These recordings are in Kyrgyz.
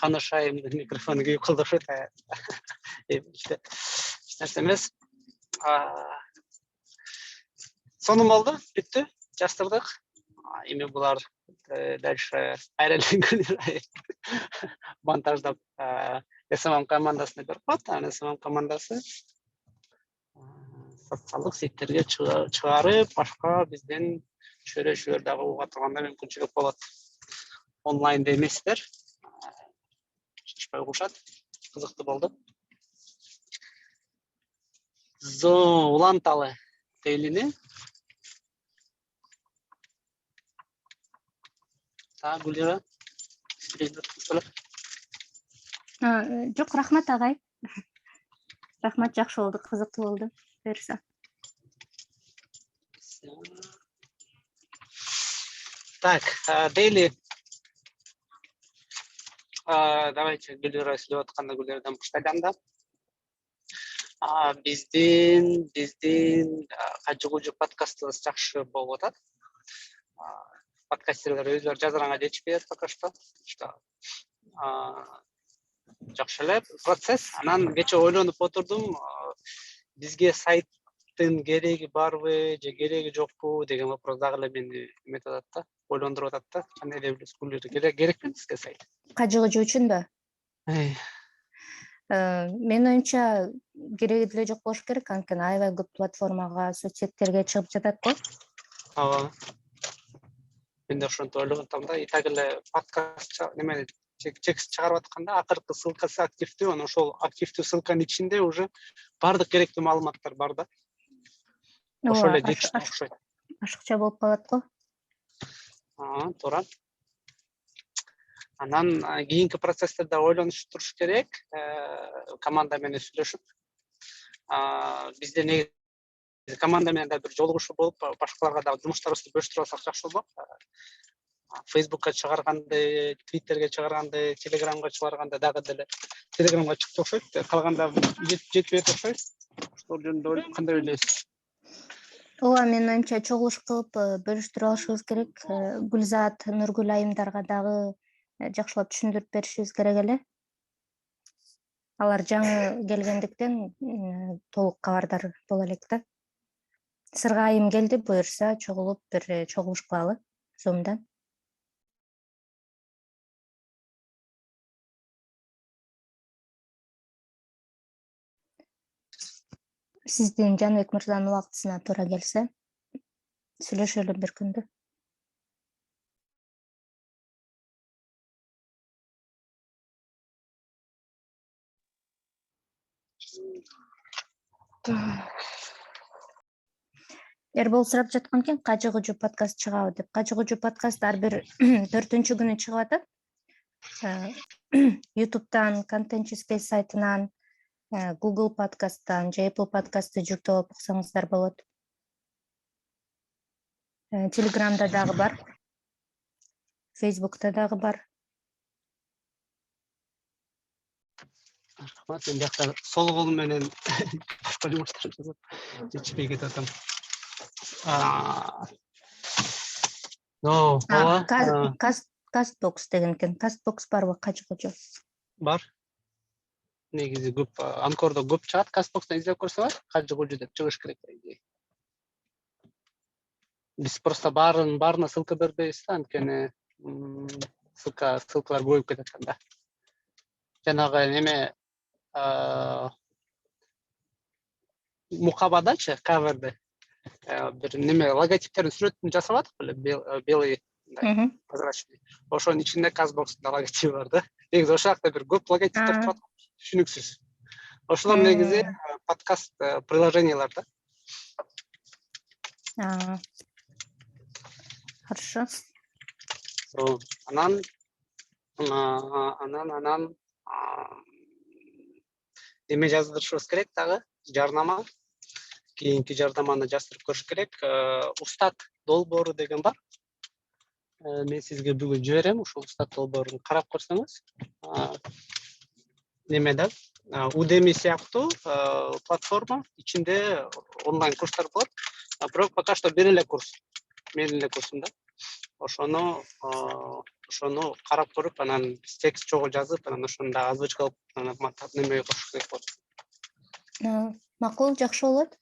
Kanışay mikrofonu gibi kıldırır da. İşte nerse emez. Sonum oldu, bitti. Jastırdık. Эми булар дальше айрылган монтаждап СММ командасына берип коет. Анан СММ командасы социалдык сеттерге чыгарып, башка бизден чөйрөшүүлөр дагы уга турганда мүмкүнчүлүк болот. Онлайнда эместер. Чечпей угушат. Кызыктуу болду. Уланталы тейлини. Гүлира. Жок, рахмат агай. Рахмат, жакшы болду, кызыктуу болду. Буюрса. Так, Дейли. Давайте Гүлира сүйлөп атканда Гүлирадан баштайлам да. Биздин Кажы-Кужу подкастыбыз жакшы болуп атат. Подкастерлер өзлөрү жазганга жетишпей атат пока что. Жакшы эле процесс. Анан кече ойлонуп отурдум, бизге сайттын кереги барбы же кереги жокпу деген вопрос дагы эле мени эметип атат да, ойлондуруп атат да. Кандай эле керекпи бизге сайт? Кажы-Кужу үчүнбү? Менин оюмча кереги деле жок болуш керек, анткени аябай көп платформага, соцсеттерге чыгып жатат го. Ооба. Мен да ошентип ойлоп атам да. И так эле подкаст неме текст чыгарып атканда акыркы ссылкасы активдүү, анан ошол активдүү ссылканын ичинде уже бардык керектүү маалыматтар бар да. Ошол эле жетиштүү окшойт. Ашыкча болуп калат го. Туура. Анан кийинки процесстерде ойлонуш туруш керек. Команда менен сүйлөшүп, бизде негизи команда менен да бир жолугушуу болуп, башкаларга дагы жумуштарыбызды бөлүштүрүп алсак жакшы болмок. Facebook'ка чыгарганды, Twitter'ге чыгарганды, Telegram'га чыгарганды дагы деле Telegram'га чыкты окшойт. Калганда жетпей атат окшойт. Ошол жөнүндө кандай ойлойсуз? Ооба, менин оюмча чогулуш кылып бөлүштүрүп алышыбыз керек. Гүлзат, Нургүл айымдарга дагы жакшылап түшүндүрүп беришибиз керек эле. Алар жаңы келгендиктен толук кабардар боло элек да. Сырга айым келди, буюрса чогулуп бир чогулушкалы Zoom'дан. Сиздин Жанбек мырзанын убактысына туура келсе, сүйлөшөлү бир күндү. Эрбол сурап жаткан экен, Кажы-Кужу подкаст чыгабы деп. Кажы-Кужу подкаст ар бир 4-күнү чыгып атат. YouTube'дан, Content Space сайтынан, Google подкасттан же Apple подкастты жүктөп алып баксаңыздар болот. Telegram'да дагы бар. Facebook'та дагы бар. Рахмат, мен жакта сол колум менен башка жумуштар жасап жетишпей кетип атам. Castbox деген экен. Castbox барбы Кажы-Кужу? Бар. Негизи көп Анкордо көп чыгат, Castbox'тан издеп көрсөңөр, Кажы-Кужу деп чыгыш керек дейди. Биз просто баарына ссылка бербейбиз да, анткени ссылкалар көбөйүп кетет да. Жанагы неме мукабадачы, каверде бир неме логотиптердин сүрөтүн жасап атык беле, белый прозрачный. Ошонун ичинде Castbox'дун логотипи бар да. Негизи ошол жакта бир көп логотиптер турат, түшүнүксүз. Ошолор негизи подкаст приложениялар да. Хорошо. Анан эме жаздырышыбыз керек дагы, жарнама. Кийинки жарнаманы жаздырып көрүш керек. Устат долбоору деген бар. Мен сизге бүгүн жиберем, ушул устат долбоорун карап көрсөңүз. Немеде Udemy сыяктуу платформа, ичинде онлайн курстар болот. Бирок пока что бир эле курс, менин эле курсумда. Ошону ошону карап көрүп анан биз текст чогуу жазып анан ошондо озвучка кылып анан неме кошуш керек болот. Макул, жакшы болот.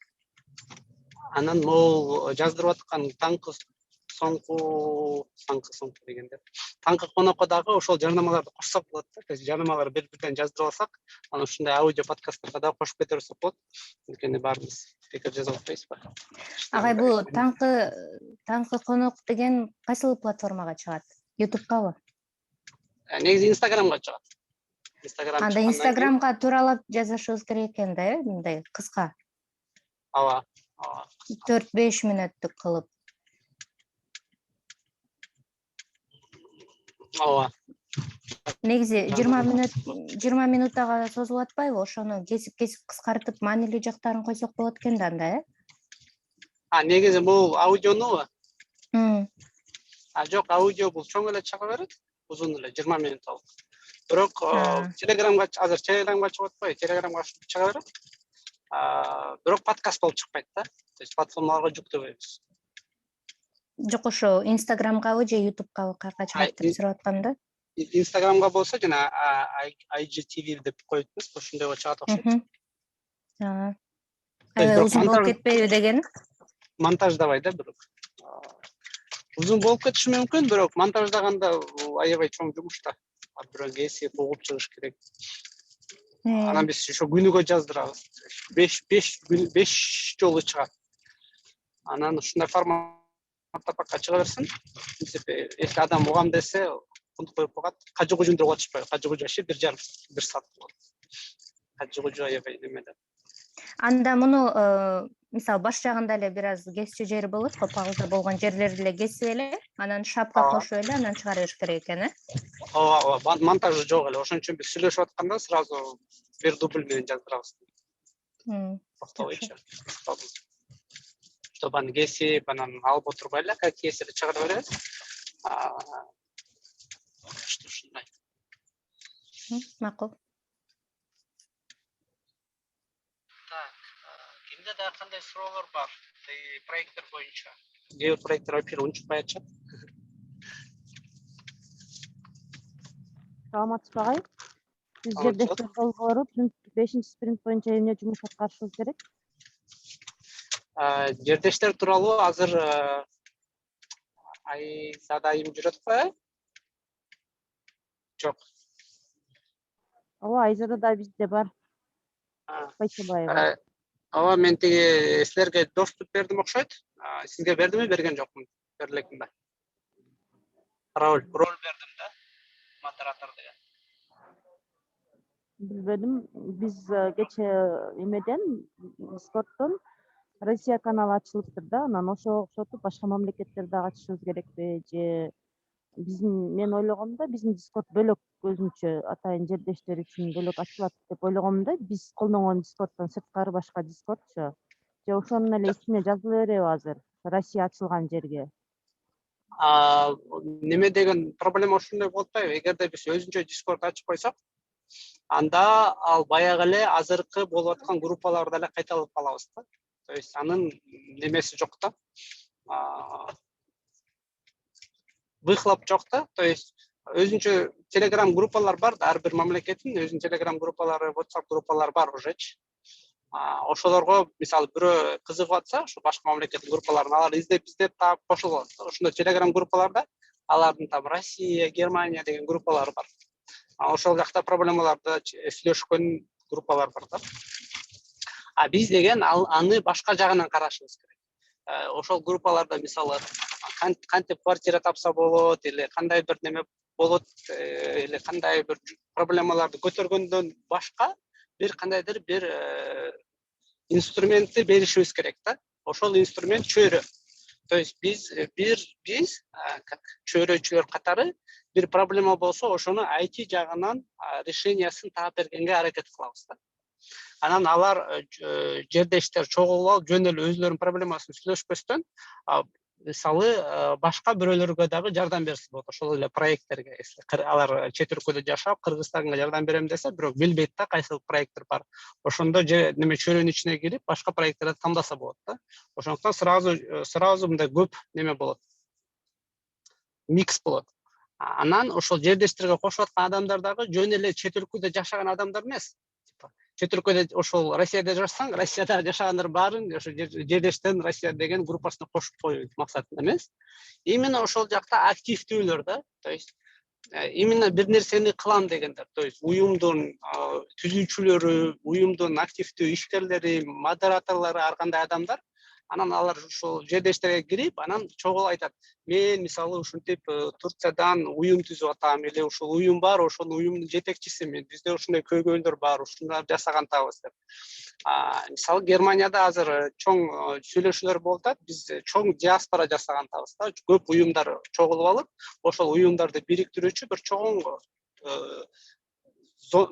Анан могул жаздырып аткан таңкы соңку дегенде таңкы конокко дагы ошол жарнамаларды кошсок болот да. То есть жарнамаларды бир-бирден жаздырып алсак, анан ушундай аудио подкасттарга дагы кошуп кете берсек болот. Анткени баарыбыз пикир жазып атпайбызбы? Агай, бул таңкы конок деген кайсыл платформага чыгат? YouTube'габы? Негизи Instagramга чыгат. Анда Instagramга тууралап жазышыбыз керек экен да, мындай кыска. Ооба. 4-5 мүнөттүк кылып. Ооба. Негизи 20 минуттага созулуп атпайбы? Ошону кесип кыскартып, маанилүү жактарын койсок болот экен да анда, Негизи бул аудионубу? Жок, аудио бул чоң эле чыга берет, узун эле 20 минутталык. Бирок Telegramга азыр Telegramга чыгып атпайбы? Telegramга чыга берет. Бирок подкаст болуп чыкпайт да. То есть платформаларга жүктөбөйбүз. Жок, ошо Instagramгабы же YouTube'габы каяка чыгат деп сурап аткам да. Instagramга болсо жана IGTV деп коёбуз, ошондойго чыгат окшойт. Аябай узун болуп кетпейби дегени? Монтаждабай да бирок. Узун болуп кетиши мүмкүн, бирок монтаждаганда аябай чоң жумуш да. Бирөө кесип, угуп чыгыш керек. Анан биз ошо күнүгө жаздырабыз. 5 жолу чыгат. Анан ушундай форматта пока чыга берсин. Если адам угам десе, коюп коет. Кажы-кужундур атышпайбы? Кажы-кужу вообще 1 саат болот. Кажы-кужу аябай немеде. Анда муну мисалы баш жагында эле бир аз кесчү жери болот го, пауза болгон жерлерди эле кесип эле, анан шапка кошуп эле, анан чыгарыш керек экен, Ооба, монтажы жок эле. Ошон үчүн биз сүйлөшүп атканда сразу бир дубль менен жаздырабыз. Токтобойчу. Чтобы аны кесип, анан алып отурбай эле, как есть эле чыгарып беребиз. Что ушундай. Макул. Кимде дагы кандай суроолор бар? Проекттер боюнча. Кээ бир проекттер вообще унчукпай атышат. Саламатсызбы агай? Биз жердештер долбоору 5-спринт боюнча эмне жумуш аткарышыбыз керек? Жердештер тууралуу азыр Айзада айым жүрөт го? Жок. Ооба, Айзада да бизде бар. Байчабаева. Ооба, мен тиги силерге доступ бердим окшойт. Сизге бердимби, берген жокмун? Берлекмин да. Роль бердим да. Модератор деген. Билбедим. Биз кече эмеден Discordдон Россия каналы ачылыптыр да, анан ошого окшотуп башка мамлекеттерди дагы ачышыбыз керекпи же мен ойлогомдо биздин Discord бөлөк өзүнчө атайын жердештер үчүн бөлөк ачылат деп ойлогом да. Биз колдонгон Discordдон сырткары башка Discordчу. Же ошонун эле ичине жазыла береби азыр Россия ачылган жерге? Неме деген проблема ошондой болуп атпайбы? Эгерде биз өзүнчө Discord ачып койсок, анда ал баягы эле азыркы болуп аткан группаларды эле кайталап калабыз да. То есть анын немеси жок да. Выхлоп жок да. То есть өзүнчө Telegram группалар бар да, ар бир мамлекеттин өзүнүн Telegram группалары, WhatsApp группалары бар ужечи. Ошолорго мисалы бирөө кызыгып атса, ошо башка мамлекеттин группаларын алар издеп таап кошулат. Ошондо Telegram группаларда алардын там Россия, Германия деген группалары бар. Ошол жакта проблемаларды сүйлөшкөн группалар бар да. Биз деген аны башка жагынан карашыбыз керек. Ошол группаларда мисалы кантип квартира тапса болот, или кандай бир неме болот, или кандай бир проблемаларды көтөргөндөн башка бир кандайдыр бир инструментти беришибиз керек да. Ошол инструмент чөйрө. То есть биз как чөйрөчүлөр катары бир проблема болсо, ошону IT жагынан решениясын таап бергенге аракет кылабыз да. Анан алар жердештер чогулуп алып, жөн эле өзүлөрүнүн проблемасын сүйлөшпөстөн, мисалы башка бирөөлөргө дагы жардам берсе болот. Ошол эле проекттерге, алар чет өлкөдө жашап, Кыргызстанга жардам берем десе, бирок билбейт да кайсы проекттер бар. Ошондо же неме чөйрөнүн ичине кирип, башка проекттерди тандаса болот да. Ошондуктан сразу мындай көп неме болот. Микс болот. Анан ошол жердештерге кошуп аткан адамдар дагы жөн эле чет өлкөдө жашаган адамдар эмес. Чет өлкөдө ошол Россияда жашасаң, Россияда жашагандар баарын ошо жердештен Россия деген группасына кошуп коюу максатында эмес. Именно ошол жакта активдүүлөр да. То есть именно бир нерсени кылам дегендер. То есть уюмдун түзүүчүлөрү, уюмдун активдүү ишкерлери, модераторлору ар кандай адамдар. Анан алар ошол жердештерге кирип, анан чогуу айтат. Мен мисалы ушинтип Турциядан уюм түзүп атам, эле ушул уюм бар, ошол уюмдун жетекчисимин. Бизде ушундай көйгөйлөр бар, ушундарды жасагантабыз деп. Мисалы Германияда азыр чоң сүйлөшүүлөр болуп атат. Биз чоң диаспора жасагантабыз да. Көп уюмдар чогулуп алып, ошол уюмдарды бириктирүүчү бир чоң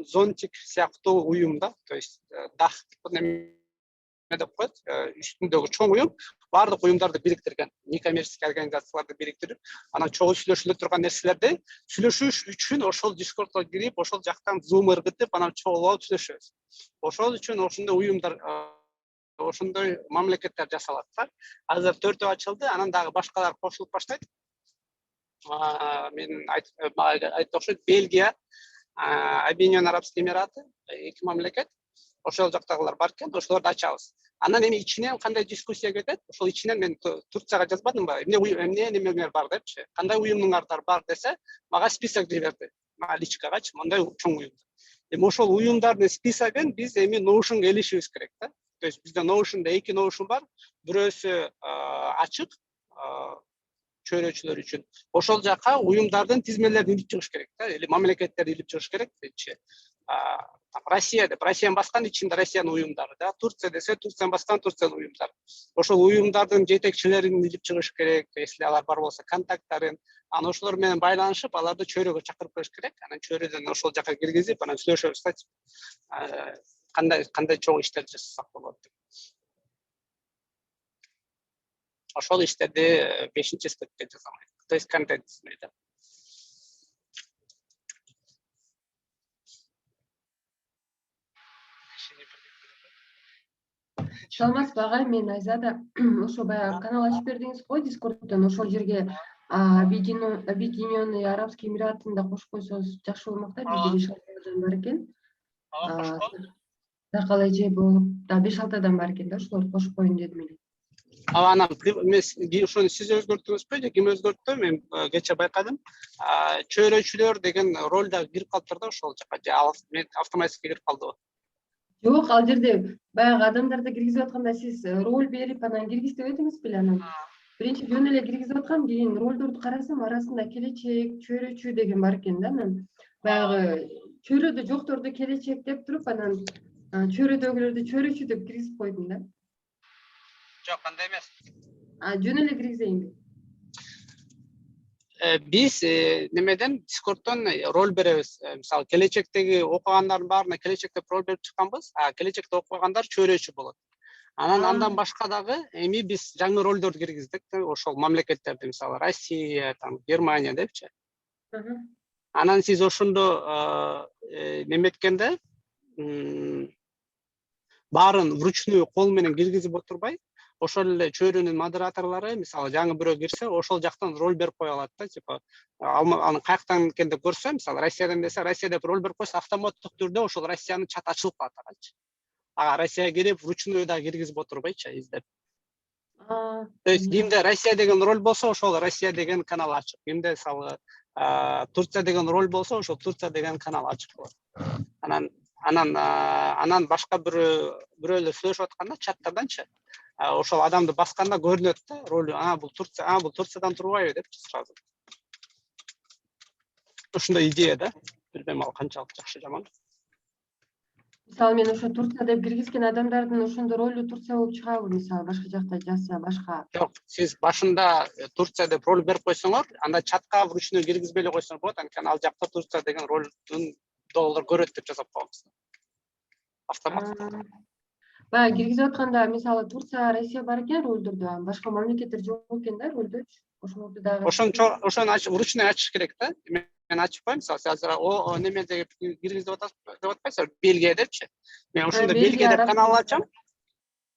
зонтик сыяктуу уюм да. То есть дах деп коет, үстүндөгү чоң уюм баардык уюмдарды бириктирген, некоммерческий организацияларды бириктирип, анан чогуу сүйлөшүлө турган нерселерди сүйлөшүш үчүн ошол дискордко кирип, ошол жактан зум ыргытып, анан чогулуп алып сүйлөшөбүз. Ошол үчүн ошондой уюмдар, ошондой мамлекеттер жасалат да. Азыр 4 ачылды, анан дагы башкалар кошулуп баштайт. Мен айтып окшойт, Бельгия, Объединенные Арабские Эмираты, 2 мамлекет. Ошол жактагылар бар экен, ошолорду ачабыз. Анан эми ичинен кандай дискуссия кетет? Ошол ичинен мен Турцияга жазбадымбы? Эмне бар депчи. Кандай уюмдуңардар бар десе, мага список жиберди. Мага личкагачы, мындай чоң уюм. Эми ошол уюмдардын списогун биз эми Notion'га илишибиз керек да. То есть бизде Notion'да 2 Notion бар. Бирөөсү ачык, чөйрөчүлөр үчүн. Ошол жака уюмдардын тизмелерин илип чыгыш керек да, или мамлекеттерди илип чыгыш керек депчи. Россия деп, Россияны баскан ичинде Россиянын уюмдары да, Турция десе Турцияны баскан Турциянын уюмдары. Ошол уюмдардын жетекчилерин илип чыгыш керек, если алар бар болсо контакттарын, анан ошолор менен байланышып, аларды чөйрөгө чакырып коюш керек. Анан чөйрөдөн ошол жака киргизип, анан сүйлөшөбүз да. Кандай чоң иштер жасасак болот деп. Ошол иштерди 5-степке жасам. То есть контент дейт. Саламатсызбы агай, мен Айзада. Ошо баягы канал ачып бердиңиз го Дискорддон, ошол жерге Объединенные Арабские Эмиратын да кошуп койсоңуз жакшы болмок да. Бизде 5-6 адам бар экен. Таркал эже болуп да 5-6 адам бар экен да, ошолорду кошуп коеюн дедим эле. Анан ошону сиз өзгөрттүңүзбү же ким өзгөрттү? Мен кече байкадым. Чөйрөчүлөр деген роль да кирип калыптыр да ошол жака. Мен автоматически кирип калдыбы? Жок, ал жерде баягы адамдарды киргизип атканда сиз роль берип анан киргиз деп эдиңиз беле анан. Биринчи жөн эле киргизип аткам, кийин ролдорду карасам, арасында келечек, чөйрөчү деген бар экен да. Анан баягы чөйрөдө жокторду келечек деп туруп, анан чөйрөдөгүлөрдү чөйрөчү деп киргизип койдум да. Жок, андай эмес. Жөн эле киргизейинби? Биз немеден Дискорддон роль беребиз. Мисалы, келечектеги окугандардын баарына келечекте роль берип чыкканбыз, келечекте окугандар чөйрөчү болот. Андан башка дагы эми биз жаңы ролдорду киргиздик, ошол мамлекеттерди, мисалы, Россия, Германия депчи. Анан сиз ошондо неметкенде баарын вручную кол менен киргизип отурбай, ошол эле чөйрөнүн модераторлору, мисалы, жаңы бирөө кирсе, ошол жактан роль берип кое алат да, типа, аны каяктан экенди көрсө, мисалы, Россиядан десе, Россия деп роль берип койсо, автоматтык түрдө ошол Россиянын чаты ачылып калат агачы. Россияга кирип, вручную да киргизип отурбайчы, издеп. То есть кимде Россия деген роль болсо, ошол Россия деген канал ачык. Кимде, мисалы, Турция деген роль болсо, ошол Турция деген канал ачык болот. Анан башка бирөөлөр сүйлөшүп атканда, чаттарданчы, ошол адамды басканда көрүнөт да, роль, бул Турциядан турбайбы депчи сразу. Ошондой идея да. Билбейм, ал канчалык жакшы жаман. Мисалы, мен ошо Турция деп киргизген адамдардын ошондо ролу Турция болуп чыгабы, мисалы, башка жакта жазса, башка. Жок, сиз башында Турция деп роль берип койсоңор, анда чатка вручную киргизбей эле койсоңор болот, анткени ал жакта Турция деген ролдун доллар көрөт деп жазып коебуз. Автомат. Баягы киргизип атканда, мисалы, Турция, Россия бар экен ролдордо, башка мамлекеттер жок экен да ролдочу. Ошолорду дагы. Ошону вручную ачыш керек да. Мен ачып коем, мисалы, азыр неме деп киргиз деп атпайсызбы, Бельгия депчи. Мен ошондо Бельгия деп канал ачам.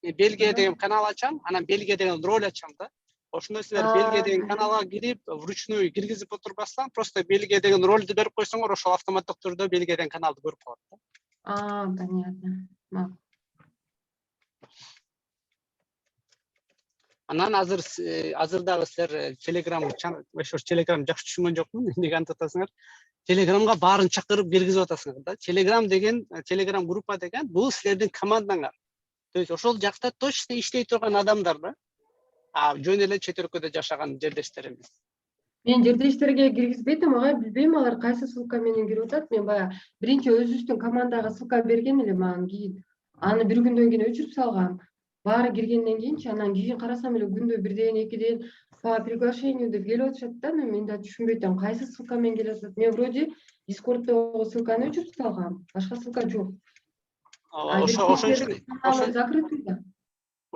Бельгия деген канал ачам, анан Бельгия деген роль ачам да. Ошондо силер Бельгия деген каналга кирип, вручную киргизип отурбастан, просто Бельгия деген ролду берип койсоңор, ошол автоматтык түрдө Бельгия деген каналды көрүп калат да. Понятно. Анан азыр дагы силер Telegram жакшы түшүнгөн жокмун, эмнеге антип атасыңар? Telegramга баарын чакырып киргизип атасыңар да. Telegram группа деген бул силердин командаңар. То есть ошол жакта точно иштей турган адамдар да. Жөн эле чет өлкөдө жашаган жердештер эмес. Мен жердештерге киргизбейтим, билбейм алар кайсы ссылка менен кирип атат. Мен баягы биринчи өзүбүздүн командага ссылка берген эле мага кийин. Аны бир күндөн кийин өчүрүп салгам. Баары киргенден кийинчи, анан кийин карасам эле күндө бирден экиден по приглашению деп келип атышат да. Мен да түшүнбөй атам, кайсы ссылка менен келип атат. Мен вроде Discordдогу ссылканы өчүрүп салгам. Башка ссылка жок.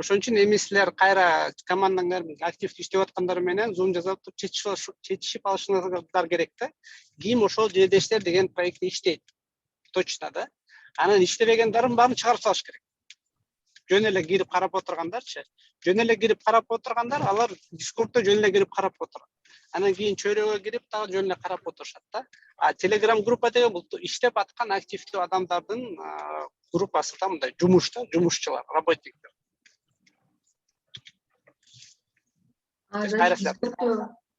Ошон үчүн эми силер кайра командаңар активдүү иштеп аткандар менен Zoom жасап туруп чечишип алышыңар керек да. Ким ошол жердештер деген проектте иштейт. Точно да. Анан иштебегендерин баарын чыгарып салыш керек. Жөн эле кирип карап отургандарчы. Жөн эле кирип карап отургандар, алар Discordдо жөн эле кирип карап отурат. Анан кийин чөйрөгө кирип дагы жөн эле карап отурушат да. Telegram группа деген бул иштеп аткан активдүү адамдардын группасы да, мындай жумушчулар, работниктер.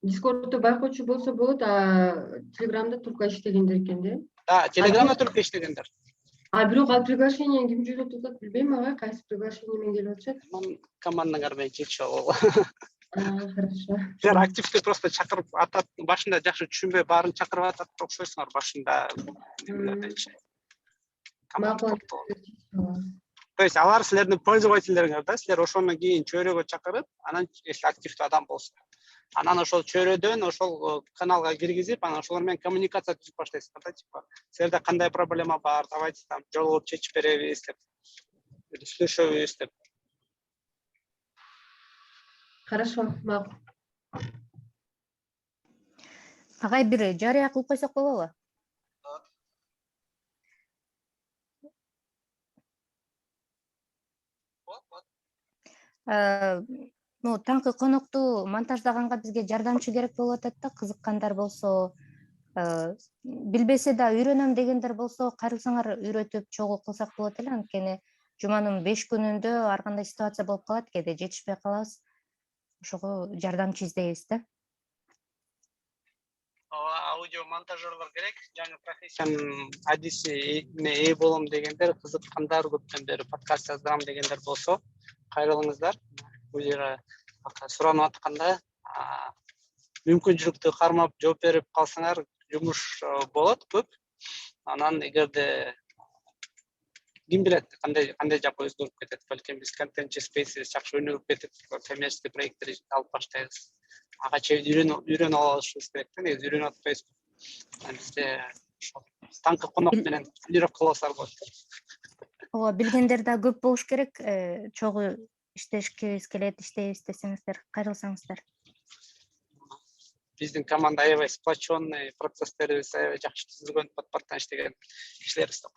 Discordдо байкоочу болсо болот, Telegramда только иштегендер экен да? Да, Telegramда только иштегендер. Бирок ал приглашение ким жөнөтүп атат билбейм, кайсы приглашение менен келип атышат. Командаңар менен чечип алып. Хорошо. Силер активдүү просто чакырып атат, башында жакшы түшүнбөй баарын чакырып атат окшойсуңар башында. То есть алар силердин пользовательдериңер да, силер ошондон кийин чөйрөгө чакырып, анан если активдүү адам болсо, анан ошол чөйрөдөн ошол каналга киргизип, анан ошолор менен коммуникация түзүп баштайсыңар да, типа, силерде кандай проблема бар, давайте там жолугуп чечип беребиз деп, сүйлөшөбүз деп. Хорошо, макул. Агай бир жарыя кылып койсок болобу? Таңкы конокту монтаждаганга бизге жардамчы керек болуп атат да, кызыккандар болсо, билбесе да үйрөнөм дегендер болсо, кайрылсаңар үйрөтүп чогуу кылсак болот эле, анткени жуманын 5 күнүндө ар кандай ситуация болуп калат, кээде жетишпей калабыз. Ошого жардамчы издейбиз да. Аудио монтажерлор керек, жаңы профессиянын адисине ээ болом дегендер, кызыккандар, көптөн бери подкаст жаздырам дегендер болсо, кайрылыңыздар. Бул жерге суранып атканда, мүмкүнчүлүктү кармап жооп берип калсаңар, жумуш болот көп. Анан эгерде ким билет, кандай жапы өзгөрүп кетет, балким биз контент жазбайсыз, жакшы өнүгүп кетип, коммерческий проекттер алып баштайбыз. Ага чейин үйрөнүп алышыбыз керек да, негизи үйрөнүп атпайбыз. Бизде таңкы конок менен үйрөнүп калсалар болот. Ооба, билгендер да көп болуш керек. Чогуу иштешкибиз келет, иштейбиз десеңиздер, кайрылсаңыздар. Биздин команда аябай сплоченный, процесстерибиз аябай жакшы түзүлгөн, пат-паттан иштеген кишилерибиз да.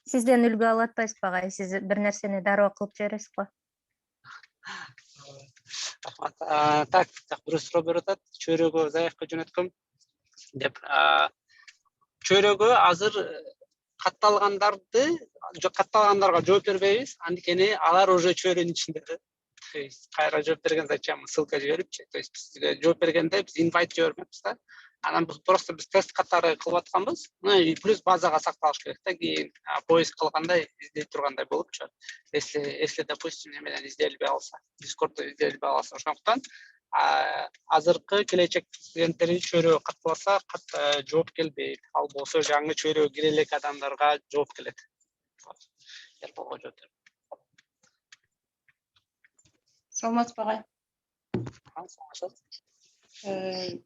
Сизден үлгү алып атпайсызбы агай? Сиз бир нерсени дароо кылып жибересиз го? Так, бирөө суроо берип атат. Чөйрөгө заявка жөнөткөм деп. Чөйрөгө азыр катталгандарга жооп бербейбиз, анткени алар уже чөйрөнүн ичинде. То есть кайра жооп берген зачем ссылка жиберипчи. То есть бизге жооп бергенде биз инвайт жибермеппиз да. Анан просто биз тест катары кылып атканбыз. И плюс базага сакталыш керек да, кийин поиск кылгандай издей тургандай болупчу. Если допустим немеден изделбей алса, Discordдо изделбей алса, ошондуктан азыркы келечек клиенттерин чөйрөгө катталса, жооп келбейт. Ал болсо жаңы чөйрөгө кире элек адамдарга жооп келет. Саламатсызбы агай?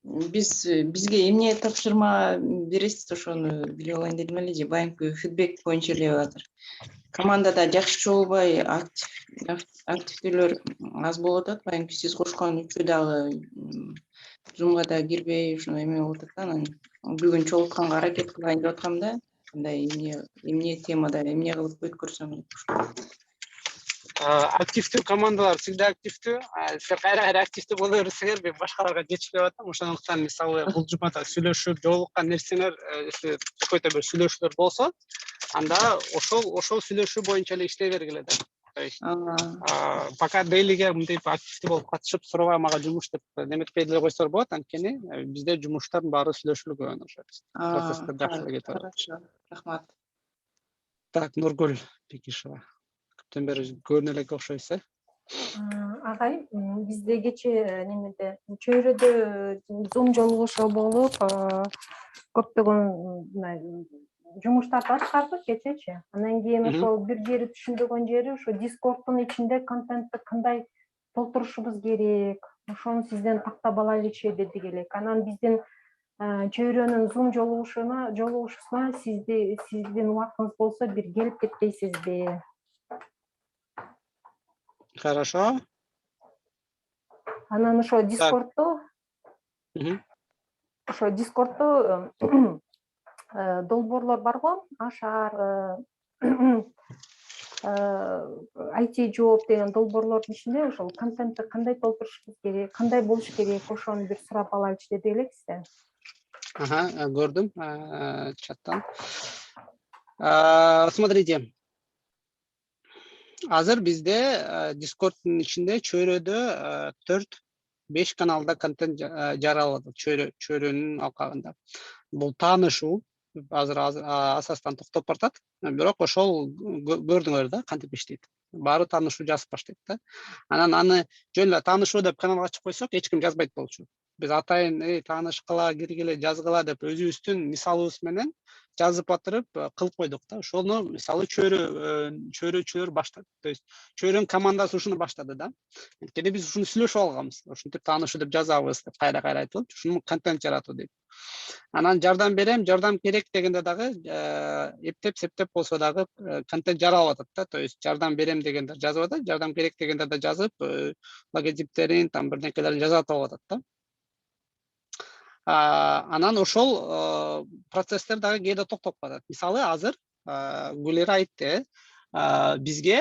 Бизге эмне тапшырма бересиз, ошону билип алайын дедим эле, же байыркы фидбек боюнча эле атыр. Командада жакшы чогулбай, активдүүлөр аз болуп атат. Байыркы сиз кошкон үчөө дагы Zoomга да кирбей, ушуну эме болуп атат да. Анан бүгүн чогултканга аракет кылайын деп аткам да. Кандай эмне темада эмне кылып өткөрсөм. активдүү командалар всегда активдүү. Силер кайра активдүү боло берсеңер, мен башкаларга жетишпей атам. Ошондуктан мисалы бул жумада сүйлөшүп, жолуккан нерсеңер, если какой-то бир сүйлөшүүлөр болсо, анда ошол сүйлөшүү боюнча эле иштей бергиле да. То есть пока дейлиге мынтип активдүү болуп катышып, сурабай мага жумуш деп неметпей деле койсолор болот, анткени бизде жумуштардын баары сүйлөшүүлгө ошо. Процесстер жакшы эле кетип атат. Хорошо, рахмат. Так, Нургүл Бекишева. Көптөн бери көрүнө элек окшойсуз, э? Агай, бизде кечээ немеде чөйрөдө зум жолугушуу болуп, көптөгөн жумуштарды аткардык кечээчи. Анан кийин ошол бир жери түшүнбөгөн жери ошо Discord'дун ичинде контентти кандай толтурушубуз керек, ошону сизден тактап алайлычы дедик элек. Анан биздин чөйрөнүн зум жолугушусуна сиздин убактыңыз болсо бир келип кетпейсизби? Хорошо. Анан ошо Discord'до долбоорлор бар го, Ашар, IT жооп деген долбоорлордун ичинде ошол контентти кандай толтурушубуз керек, кандай болуш керек, ошону бир сурап алайлычы деди элек сизден. Көрдүм чаттан. Смотрите. Азыр бизде Discord'дун ичинде чөйрөдө 4-5 каналда контент жаралат чөйрөнүн алкагында. Бул таанышуу азыр асастан токтоп баратат. Бирок ошол көрдүңөр да кантип иштейт. Баары таанышуу жазып баштайт да. Анан аны жөн эле таанышуу деп каналга ачып койсок, эч ким жазбайт болчу. Биз атайын таанышкыла, киргиле, жазгыла деп өзүбүздүн мисалыбыз менен жазып атырып кылып койдук да. Ошону мисалы чөйрөчүлөр баштады. То есть чөйрөнүн командасы ушуну баштады да. Анткени биз ушуну сүйлөшүп алганбыз. Ушинтип таанышуу деп жазабыз деп кайра айтып, ушуну контент жаратуу дейт. Анан жардам берем, жардам керек дегенде дагы эптеп септеп болсо дагы контент жаралып атат да. То есть жардам берем дегенде жазып атат, жардам керек дегенде да жазып, логотиптерин, там бирнекелерин жазып атат да. Анан ошол процесстер дагы кээде токтоп калат. Мисалы азыр Гулира айтты, бизге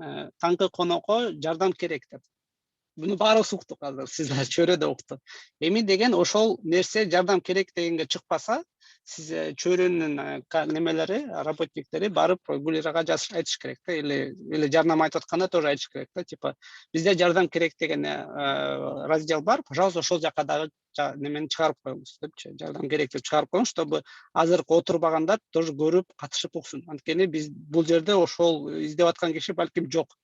таңкы конокко жардам керек деп. Буну баарыбыз уктук азыр, сиздер чөйрөдө укту. Эми деген ошол нерсе жардам керек дегенге чыкпаса, сиз чөйрөнүн немелери, работниктери барып Гулирага айтыш керек да, или жарнама айтып атканда тоже айтыш керек да, типа бизде жардам керек деген раздел бар, пожалуйста, ошол жака дагы немени чыгарып коюңуз депчи, жардам керек деп чыгарып коюңуз, чтобы азыркы отурбагандар тоже көрүп, катышып уксун. Анткени биз бул жерде ошол издеп аткан киши балким жок.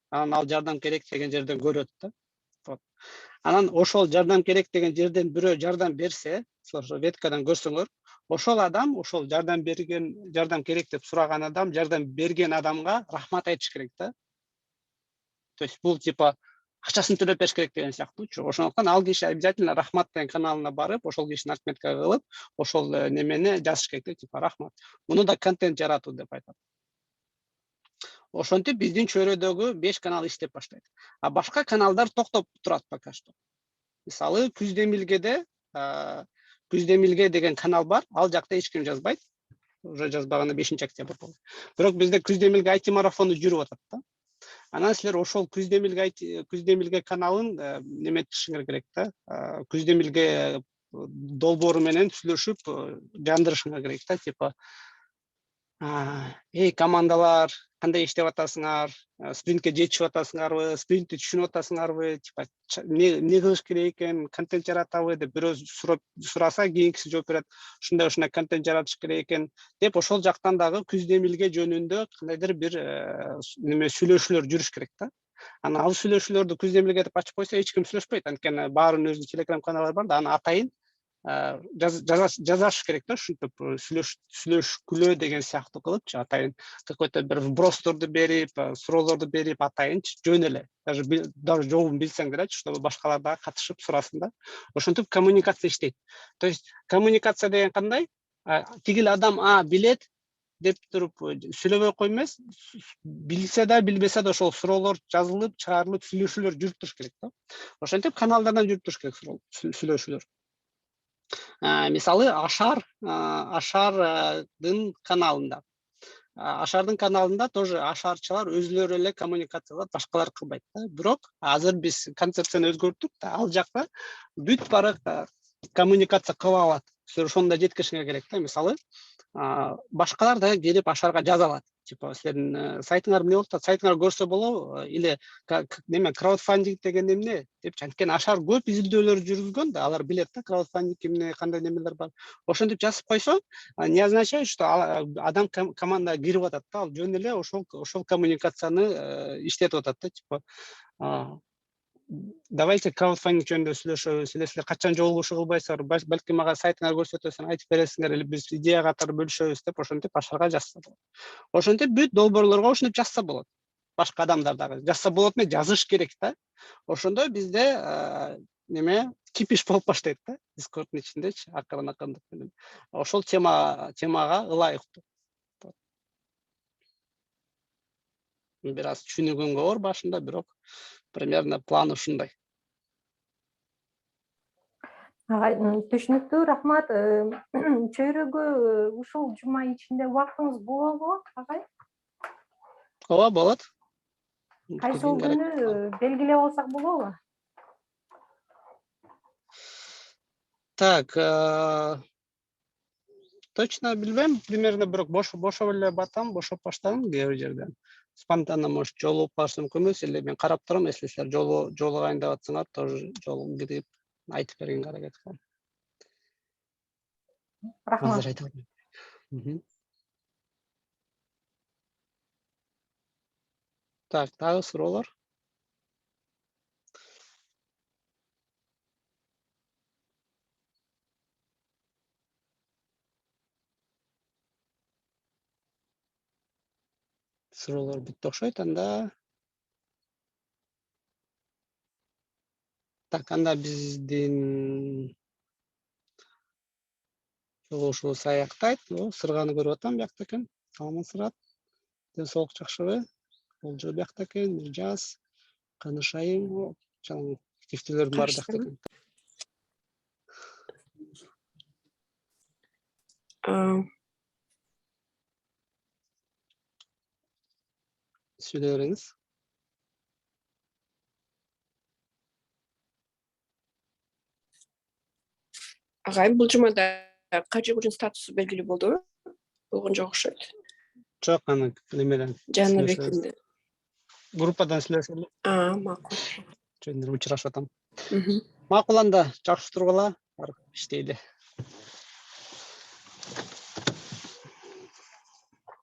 Анан ал жардам керек деген жерден көрөт да. Анан ошол жардам керек деген жерден бирөө жардам берсе, ошол веткадан көрсөңөр, ошол адам, ошол жардам керек деп сураган адам, жардам берген адамга рахмат айтыш керек да. То есть бул типа акчасын төлөп бериш керек деген сыяктуучу. Ошондуктан ал киши обязательно рахмат деген каналына барып, ошол кишини отметка кылып, ошол немени жазыш керек да, типа рахмат. Муну да контент жаратуу деп айтат. Ошентип биздин чөйрөдөгү 5 канал иштеп баштайт. А башка каналдар токтоп турат пока что. Мисалы Күздемилгеде Күздемилге деген канал бар, ал жакта эч ким жазбайт. Уже жазбаганда 5-октябрь болду. Бирок бизде Күздемилге IT марафону жүрүп атат да. Анан силер ошол Күздемилге каналын неметишиңер керек да. Күздемилге долбоору менен сүйлөшүп жандырышыңар керек да, типа эй командалар, кандай иштеп атасыңар, спринтке жетишип атасыңарбы, спринтти түшүнүп атасыңарбы, типа эмне кылыш керек экен, контент жаратабы деп бирөө сураса, кийинкиси жооп берет, ушундай контент жаратыш керек экен деп ошол жактан дагы Күздемилге жөнүндө кандайдыр бир неме сүйлөшүүлөр жүрүш керек да. Анан ал сүйлөшүүлөрдү Күздемилге деп ачып койсо эч ким сүйлөшпөйт, анткени баарынын өзүнүн телеграм каналдары бар да, аны атайын жазаш керек да, ушинтип сүйлөшкүлөө деген сыяктуу кылыпчы, атайын какой-то бир вбростурду берип, суроолорду берип атайынчы, жөн эле, даже жообун билсең делечи, чтобы башкалар дагы катышып сурасын да. Ошентип коммуникация иштейт. То есть коммуникация деген кандай? Тигил адам билет деп туруп сүйлөбөй коймос, билсе да билбесе да ошол суроолор жазылып, чыгарылып, сүйлөшүүлөр жүрүп туруш керек да. Ошентип каналдардан жүрүп туруш керек сүйлөшүүлөр. Мисалы Ашардын каналында Ашардын каналында тоже ашарчылар өзүлөрү эле коммуникация кылат, башкалар кылбайт да. Бирок азыр биз концепцияны өзгөрттүк да, ал жакта бүт бара коммуникация кыла алат. Силер ошону да жеткиришиңер керек да. Мисалы, башкалар да келип ашарга жаза алат. Типа силердин сайтыңар эмне болуп атат, сайтыңар көрсө болобу, или неме краудфандинг деген эмне депчи. Анткени ашар көп изилдөөлөр жүргүзгөн да, алар билет да краудфандинг эмне, кандай немелер бар. Ошентип жазып койсо, не означает, что адам командага кирип атат да, ал жөн эле ошол коммуникацияны иштетип атат да, типа давайте краудфандинг жөнүндө сүйлөшөбүз, силер качан жолугушуу кылбайсыңар, балким мага сайтыңар көрсөтөсүң, айтып бересиңер, или биз идея катары бөлүшөбүз деп ошентип ашарга жазса болот. Ошентип бүт долбоорлорго ушинтип жазса болот. Башка адамдар дагы жазса болот эмес, жазыш керек да. Ошондо бизде неме кипиш болуп баштайт да, Discord'дун ичиндечи, акырын менен. Ошол темага ылайыктуу. Бир аз түшүнүгүнгө оор башында, бирок примерно план ушундай. Түшүнүктүү, рахмат. Чөйрөгө ушул жума ичинде убактыңыз болобу, агай? Ооба, болот. Кайсыл күнү белгилеп алсак болобу? Так, точно билбейм, примерно бирок бошоп эле батам, бошоп баштадым кээ бир жерден. Спонтанно может жолугуп калышы мүмкүн эмес, или мен карап турам, если силер жолугайын деп атсаңар, тоже жолугуп кирип айтып бергенге аракет кылам. Рахмат. Азыр айта албайм. Так, дагы суроолор? Суроолор бүтүп окшойт анда. Так, анда биздин жолугушуубуз аяктайт. Сырганы көрүп атам, биякта экен. Саламатсыздар. Ден соолук жакшыбы? Болжол биякта экен, Миржаз, Канышайым, жаңы активдүүлөрдүн баары биякта экен. Сүйлөй бериңиз. Агай, бул жумада кажы күрүн статусу белгилүү болдубу? Болгон жок окшойт. Жок, аны немеден Жаныбектин. группадан сүйлөшөлү. Макул. Жөндөр учурашып атам. Макул, анда жакшы тургула, иштейли.